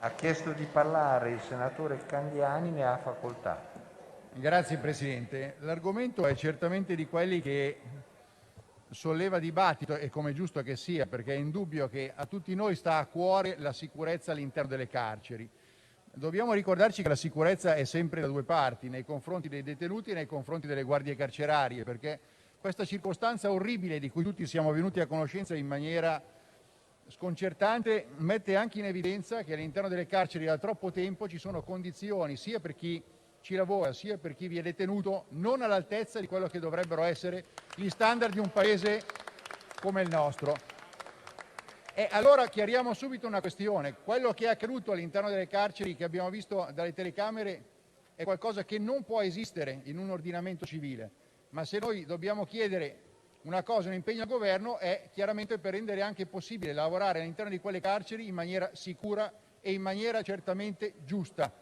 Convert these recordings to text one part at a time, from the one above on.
Ha chiesto di parlare il senatore Candiani, ne ha facoltà. Grazie Presidente. L'argomento è certamente di quelli che solleva dibattito, e come è giusto che sia, perché è indubbio che a tutti noi sta a cuore la sicurezza all'interno delle carceri. Dobbiamo ricordarci che la sicurezza è sempre da due parti, nei confronti dei detenuti e nei confronti delle guardie carcerarie, perché questa circostanza orribile di cui tutti siamo venuti a conoscenza in maniera sconcertante mette anche in evidenza che all'interno delle carceri da troppo tempo ci sono condizioni, sia per chi ci lavora sia per chi vi è detenuto, non all'altezza di quello che dovrebbero essere gli standard di un paese come il nostro. E allora chiariamo subito una questione: quello che è accaduto all'interno delle carceri, che abbiamo visto dalle telecamere, è qualcosa che non può esistere in un ordinamento civile. Ma se noi dobbiamo chiedere una cosa, un impegno al governo, è chiaramente per rendere anche possibile lavorare all'interno di quelle carceri in maniera sicura e in maniera certamente giusta.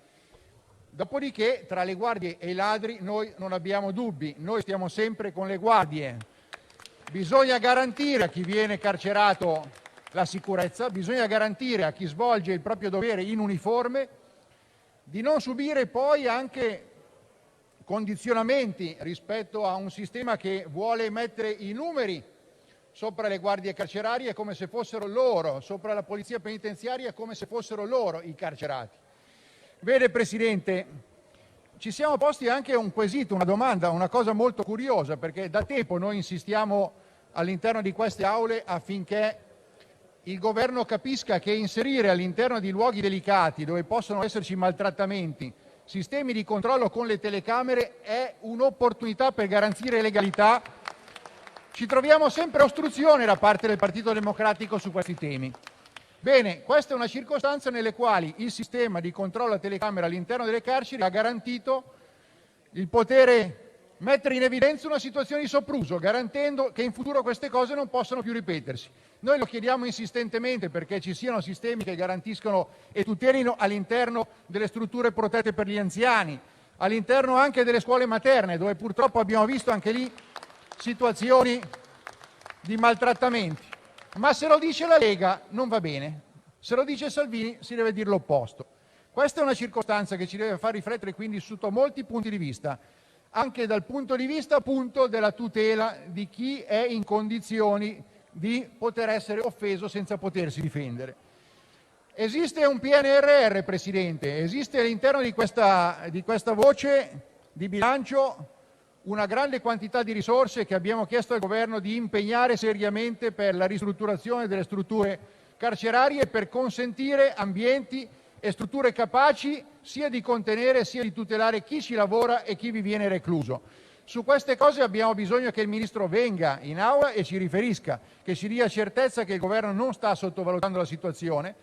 Dopodiché, tra le guardie e i ladri noi non abbiamo dubbi, noi stiamo sempre con le guardie. Bisogna garantire a chi viene carcerato la sicurezza, bisogna garantire a chi svolge il proprio dovere in uniforme di non subire poi anche condizionamenti rispetto a un sistema che vuole mettere i numeri sopra le guardie carcerarie come se fossero loro, sopra la polizia penitenziaria come se fossero loro i carcerati. Vede Presidente, ci siamo posti anche un quesito, una domanda, una cosa molto curiosa, perché da tempo noi insistiamo all'interno di queste aule affinché il governo capisca che inserire all'interno di luoghi delicati, dove possono esserci maltrattamenti, sistemi di controllo con le telecamere è un'opportunità per garantire legalità. Ci troviamo sempre ostruzione da parte del Partito Democratico su questi temi. Bene, questa è una circostanza nelle quali il sistema di controllo a telecamera all'interno delle carceri ha garantito il poter mettere in evidenza una situazione di sopruso, garantendo che in futuro queste cose non possano più ripetersi. Noi lo chiediamo insistentemente perché ci siano sistemi che garantiscono e tutelino all'interno delle strutture protette per gli anziani, all'interno anche delle scuole materne, dove purtroppo abbiamo visto anche lì situazioni di maltrattamenti. Ma se lo dice la Lega non va bene, se lo dice Salvini si deve dire l'opposto. Questa è una circostanza che ci deve far riflettere quindi sotto molti punti di vista, anche dal punto di vista appunto della tutela di chi è in condizioni di poter essere offeso senza potersi difendere. Esiste un PNRR, Presidente, esiste all'interno di questa voce di bilancio una grande quantità di risorse che abbiamo chiesto al governo di impegnare seriamente per la ristrutturazione delle strutture carcerarie, per consentire ambienti e strutture capaci sia di contenere sia di tutelare chi ci lavora e chi vi viene recluso. Su queste cose abbiamo bisogno che il Ministro venga in aula e ci riferisca, che ci dia certezza che il governo non sta sottovalutando la situazione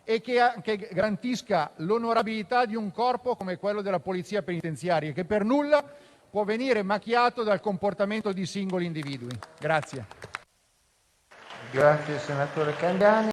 e che anche garantisca l'onorabilità di un corpo come quello della Polizia penitenziaria, che per nulla può venire macchiato dal comportamento di singoli individui. Grazie. Grazie senatore Candiani.